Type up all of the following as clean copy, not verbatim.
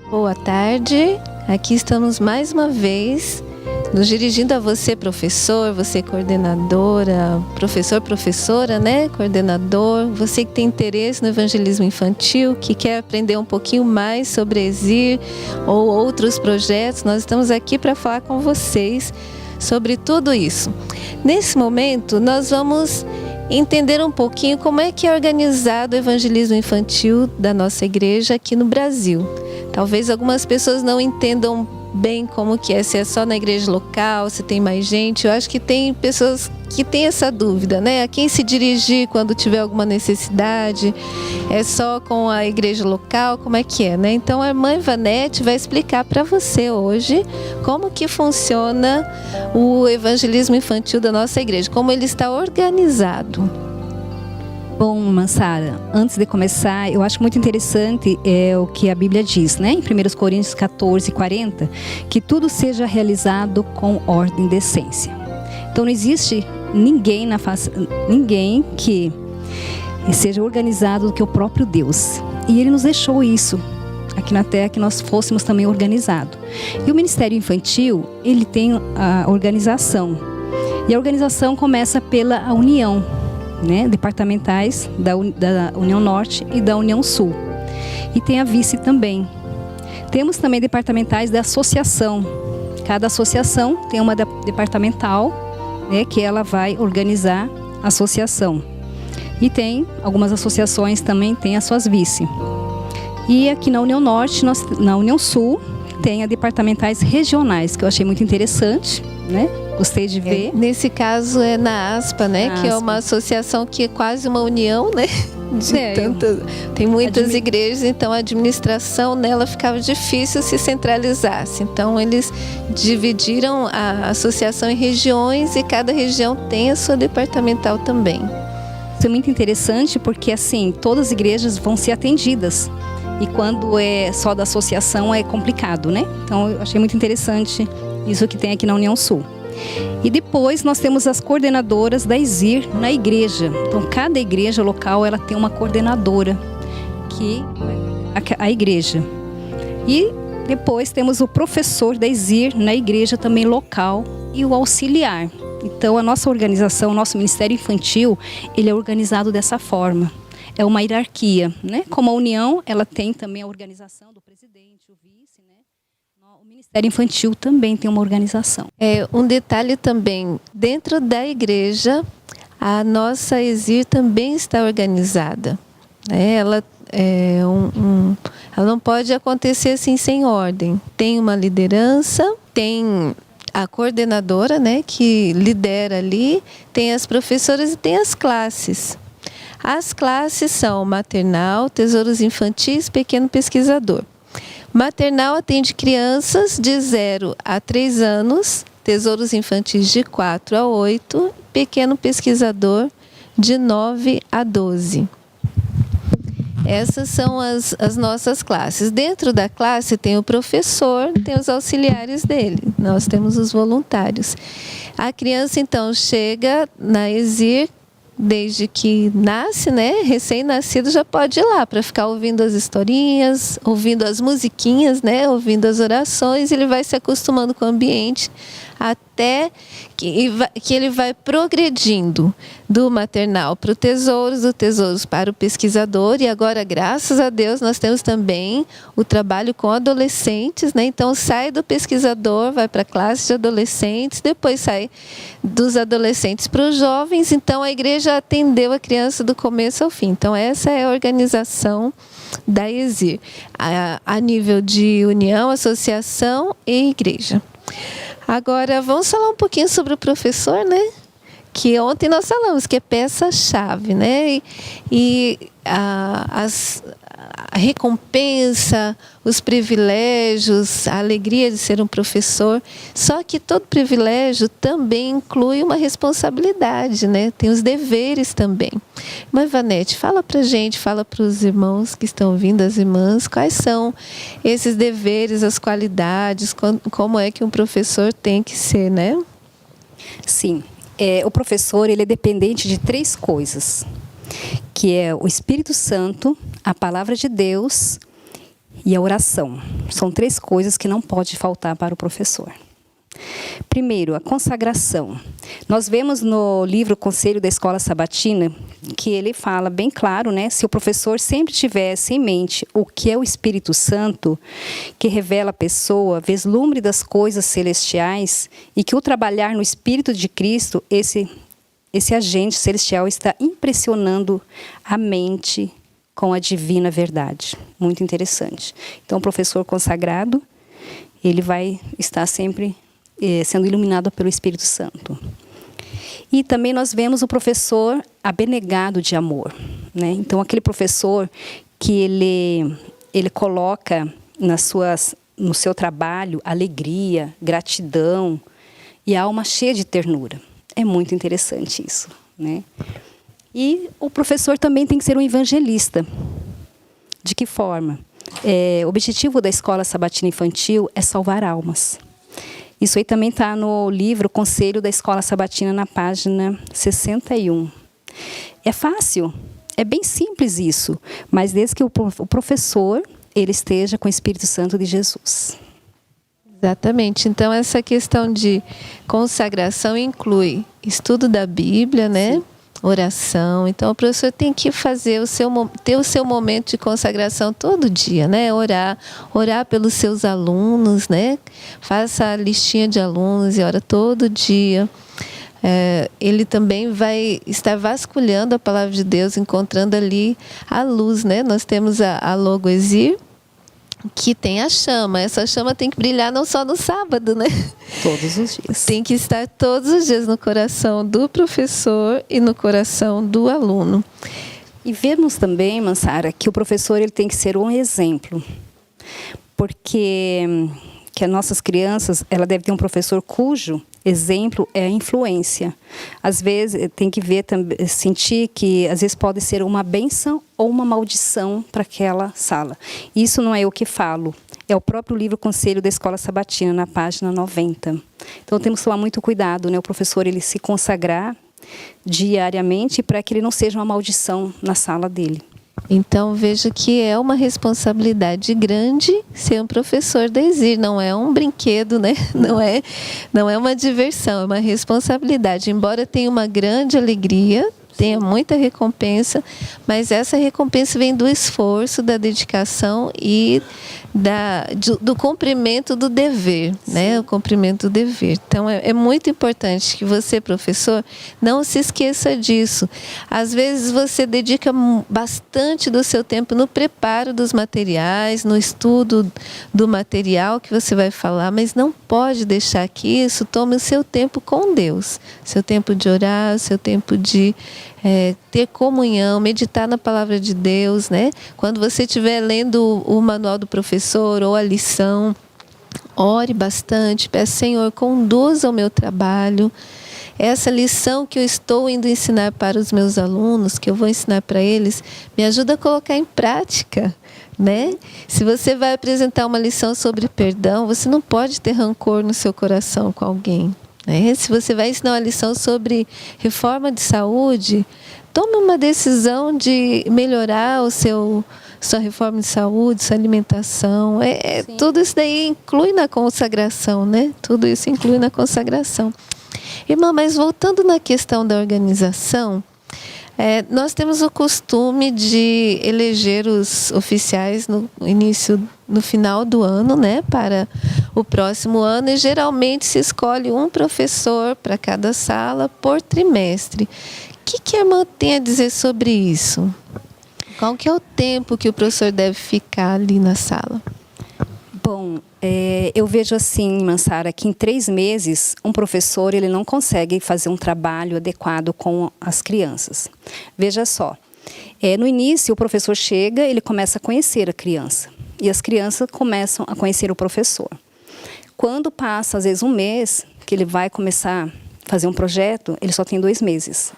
Boa tarde, aqui estamos mais uma vez nos dirigindo a você, professor, você coordenadora, professor, professora, né? Coordenador, você que tem interesse no evangelismo infantil, que quer aprender um pouquinho mais sobre ESIR ou outros projetos, nós estamos aqui para falar com vocês sobre tudo isso. Nesse momento, nós vamos entender um pouquinho como é que é organizado o evangelismo infantil da nossa igreja aqui no Brasil. Talvez algumas pessoas não entendam bem como que é, se é só na igreja local, se tem mais gente. Eu acho que tem pessoas que têm essa dúvida, né? A quem se dirigir quando tiver alguma necessidade, é só com a igreja local, como é que é, né? Então a irmã Ivanete vai explicar para você hoje como que funciona o evangelismo infantil da nossa igreja, como ele está organizado. Bom, Mansara, antes de começar, eu acho muito interessante o que a Bíblia diz, né? Em 1 Coríntios 14, 40, que tudo seja realizado com ordem e decência. Então não existe ninguém que seja organizado do que o próprio Deus. E Ele nos deixou isso aqui na Terra, que nós fôssemos também organizados. E o Ministério Infantil, ele tem a organização. E a organização começa pela união, né, departamentais da União Norte e da União Sul. E tem a vice também. Temos também departamentais da associação. Cada associação tem uma departamental, né, que ela vai organizar a associação. E tem algumas associações também têm as suas vice. E aqui na União Norte, na União Sul, tem a departamentais regionais, que eu achei muito interessante, né? Gostei de ver. Nesse caso é na ASPA, né? Que é uma associação que é quase uma união, né? Tem muitas igrejas, então a administração nela ficava difícil se centralizasse. Então eles dividiram a associação em regiões e cada região tem a sua departamental também. Isso é muito interessante porque assim, todas as igrejas vão ser atendidas. E quando é só da associação é complicado, né? Então eu achei muito interessante isso que tem aqui na União Sul. E depois nós temos as coordenadoras da ESIR na igreja. Então cada igreja local ela tem uma coordenadora que a igreja. E depois temos o professor da ESIR na igreja também local e o auxiliar. Então a nossa organização, o nosso Ministério Infantil, ele é organizado dessa forma. É uma hierarquia, né? Como a União, ela tem também a organização do presidente, o vice, né? O Ministério Infantil também tem uma organização. Um detalhe também, dentro da igreja, a nossa ESIR também está organizada. Ela não pode acontecer assim sem ordem. Tem uma liderança, tem a coordenadora, né, que lidera ali, tem as professoras e tem as classes. As classes são maternal, tesouros infantis, pequeno pesquisador. Maternal atende crianças de 0 a 3 anos, tesouros infantis de 4 a 8, pequeno pesquisador de 9 a 12. Essas são as nossas classes. Dentro da classe tem o professor, tem os auxiliares dele. Nós temos os voluntários. A criança, então, chega na ESIR, desde que nasce, né? Recém-nascido já pode ir lá para ficar ouvindo as historinhas, ouvindo as musiquinhas, né? Ouvindo as orações. Ele vai se acostumando com o ambiente até que ele vai progredindo do maternal para o tesouros, do tesouros para o pesquisador. E agora, graças a Deus, nós temos também o trabalho com adolescentes, né? Então sai do pesquisador, vai para a classe de adolescentes, depois sai dos adolescentes para os jovens. Então a igreja atendeu a criança do começo ao fim. Então essa é a organização da ESIR, a nível de união, associação e igreja. Agora, vamos falar um pouquinho sobre o professor, né? Que ontem nós falamos que é peça-chave, né? E a recompensa, os privilégios, a alegria de ser um professor. Só que todo privilégio também inclui uma responsabilidade, né? Tem os deveres também. Mas, Ivanete, fala pra gente, fala para os irmãos que estão vindo, as irmãs, quais são esses deveres, as qualidades, como é que um professor tem que ser, né? Sim. O professor, ele é dependente de 3 coisas, que é o Espírito Santo, a Palavra de Deus e a oração. São 3 coisas que não pode faltar para o professor. Primeiro, a consagração. Nós vemos no livro Conselho da Escola Sabatina que ele fala bem claro, né? Se o professor sempre tivesse em mente o que é o Espírito Santo, que revela a pessoa, vislumbre das coisas celestiais, e que o trabalhar no Espírito de Cristo, esse agente celestial está impressionando a mente com a divina verdade. Muito interessante. Então, o professor consagrado, ele vai estar sempre sendo iluminado pelo Espírito Santo. E também nós vemos o professor abnegado de amor, né? Então, aquele professor que ele coloca no seu trabalho alegria, gratidão e a alma cheia de ternura. É muito interessante isso, né? E o professor também tem que ser um evangelista. De que forma? O objetivo da Escola Sabatina Infantil é salvar almas. Isso aí também está no livro Conselho da Escola Sabatina, na página 61. É fácil, é bem simples isso, mas desde que o professor ele esteja com o Espírito Santo de Jesus. Exatamente. Então, essa questão de consagração inclui estudo da Bíblia, né? Sim. Oração. Então, o professor tem que fazer ter o seu momento de consagração todo dia, né? Orar pelos seus alunos, né? Faça a listinha de alunos e ora todo dia. Ele também vai estar vasculhando a palavra de Deus, encontrando ali a luz, né? Nós temos a logo Exir, que tem a chama. Essa chama tem que brilhar não só no sábado, né? Todos os dias. Tem que estar todos os dias no coração do professor e no coração do aluno. E vemos também, Mansara, que o professor ele tem que ser um exemplo. Porque que as nossas crianças, ela deve ter um professor cujo exemplo é a influência. Às vezes tem que sentir que às vezes pode ser uma bênção ou uma maldição para aquela sala. Isso não é eu que falo, é o próprio livro Conselho da Escola Sabatina, na página 90. Então temos que tomar muito cuidado, né? O professor ele se consagrar diariamente para que ele não seja uma maldição na sala dele. Então, veja que é uma responsabilidade grande ser um professor da Exir. Não é um brinquedo, né? Não é uma diversão, é uma responsabilidade. Embora tenha uma grande alegria, tenha muita recompensa, mas essa recompensa vem do esforço, da dedicação e do cumprimento do dever, né? O cumprimento do dever. Então, é muito importante que você, professor, não se esqueça disso. Às vezes, você dedica bastante do seu tempo no preparo dos materiais, no estudo do material que você vai falar, mas não pode deixar que isso tome o seu tempo com Deus. Seu tempo de orar, seu tempo de ter comunhão, meditar na palavra de Deus, né? Quando você estiver lendo o manual do professor ou a lição, ore bastante, peça, Senhor, conduza o meu trabalho. Essa lição que eu estou indo ensinar para os meus alunos, que eu vou ensinar para eles, me ajuda a colocar em prática, né? Se você vai apresentar uma lição sobre perdão, você não pode ter rancor no seu coração com alguém. Se você vai ensinar uma lição sobre reforma de saúde, tome uma decisão de melhorar sua reforma de saúde, sua alimentação. Tudo isso daí inclui na consagração, né? Tudo isso inclui na consagração. Irmã, mas voltando na questão da organização, nós temos o costume de eleger os oficiais no final do ano, né, para o próximo ano, e geralmente se escolhe um professor para cada sala por trimestre. O que a irmã tem a dizer sobre isso? Qual que é o tempo que o professor deve ficar ali na sala? Bom, eu vejo assim, Mansara, que em 3 meses um professor ele não consegue fazer um trabalho adequado com as crianças. Veja só, no início o professor chega, ele começa a conhecer a criança e as crianças começam a conhecer o professor. Quando passa às vezes 1 mês que ele vai começar a fazer um projeto, ele só tem 2 meses.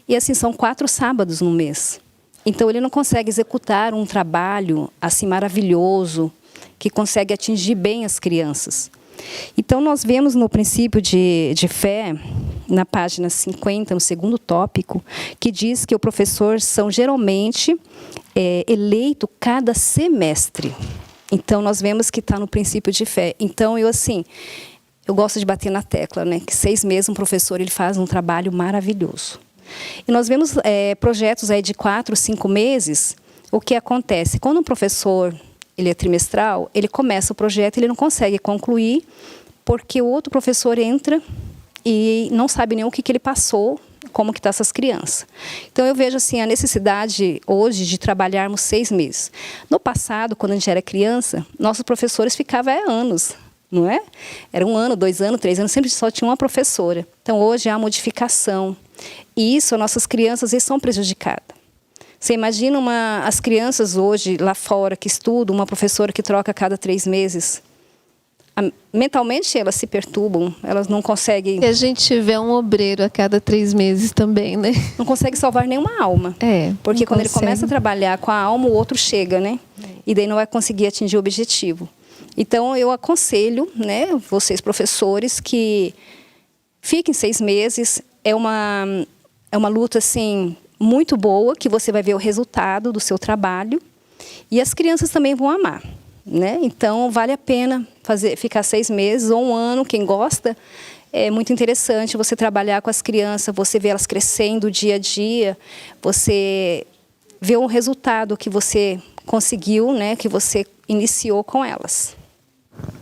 E assim são 4 sábados no mês. Então ele não consegue executar um trabalho assim maravilhoso, que consegue atingir bem as crianças. Então, nós vemos no princípio de fé, na página 50, no segundo tópico, que diz que o professor são geralmente eleito cada semestre. Então, nós vemos que está no princípio de fé. Então, eu gosto de bater na tecla, né? Que 6 meses um professor ele faz um trabalho maravilhoso. E nós vemos projetos aí de 4, 5 meses. O que acontece? Quando um professor ele é trimestral, ele começa o projeto, ele não consegue concluir, porque o outro professor entra e não sabe nem o que ele passou, como que estão essas crianças. Então, eu vejo assim, a necessidade hoje de trabalharmos 6 meses. No passado, quando a gente era criança, nossos professores ficavam anos, não é? Era 1 ano, 2 anos, 3 anos, sempre só tinha uma professora. Então, hoje há modificação. E isso, nossas crianças, eles são prejudicadas. Você imagina as crianças hoje, lá fora, que estudam, uma professora que troca a cada 3 meses. Mentalmente, elas se perturbam, elas não conseguem... Se a gente tiver um obreiro a cada 3 meses também, né? Não consegue salvar nenhuma alma. Porque quando ele começa a trabalhar com a alma, o outro chega, né? E daí não vai conseguir atingir o objetivo. Então, eu aconselho, né, vocês professores, que fiquem 6 meses. É uma luta, assim, muito boa, que você vai ver o resultado do seu trabalho. E as crianças também vão amar, né? Então, vale a pena ficar 6 meses ou 1 ano, quem gosta. É muito interessante você trabalhar com as crianças, você vê elas crescendo dia a dia, você vê o resultado que você conseguiu, né, que você iniciou com elas.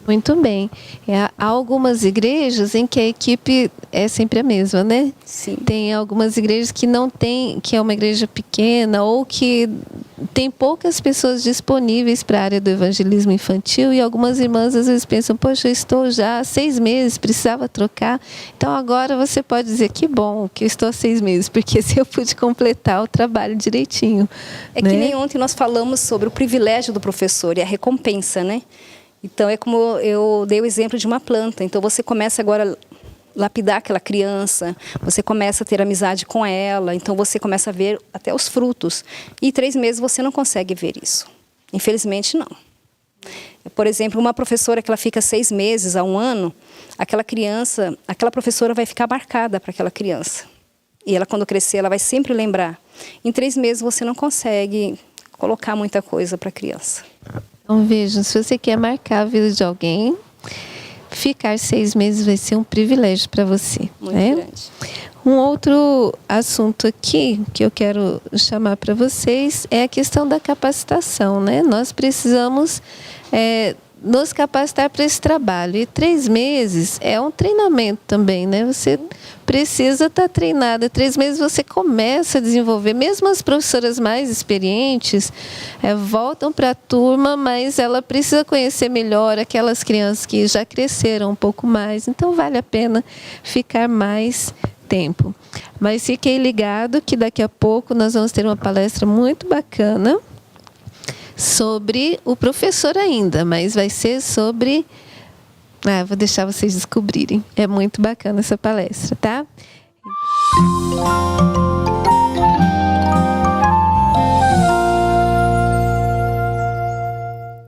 Muito bem. Há algumas igrejas em que a equipe é sempre a mesma, né? Sim. Tem algumas igrejas que não tem, que é uma igreja pequena ou que tem poucas pessoas disponíveis para a área do evangelismo infantil, e algumas irmãs às vezes pensam, poxa, eu estou já há 6 meses, precisava trocar. Então agora você pode dizer, que bom que eu estou há 6 meses, porque se eu pude completar o trabalho direitinho. É, né? Que nem ontem nós falamos sobre o privilégio do professor e a recompensa, né? Então, é como eu dei o exemplo de uma planta. Então, você começa agora a lapidar aquela criança, você começa a ter amizade com ela, então você começa a ver até os frutos. E 3 meses você não consegue ver isso. Infelizmente, não. Por exemplo, uma professora que ela fica 6 meses a 1 ano, aquela criança, aquela professora vai ficar marcada para aquela criança. E ela, quando crescer, ela vai sempre lembrar. Em 3 meses você não consegue colocar muita coisa para a criança. Então, vejam, se você quer marcar a vida de alguém, ficar 6 meses vai ser um privilégio para você. Muito grande. Um outro assunto aqui que eu quero chamar para vocês é a questão da capacitação, né? Nós precisamos nos capacitar para esse trabalho. E 3 meses é um treinamento também, né? Você precisa estar treinada. 3 meses você começa a desenvolver. Mesmo as professoras mais experientes voltam para a turma, mas ela precisa conhecer melhor aquelas crianças que já cresceram um pouco mais. Então, vale a pena ficar mais tempo. Mas fiquem ligados que daqui a pouco nós vamos ter uma palestra muito bacana sobre o professor ainda, mas vai ser sobre... vou deixar vocês descobrirem. É muito bacana essa palestra, tá?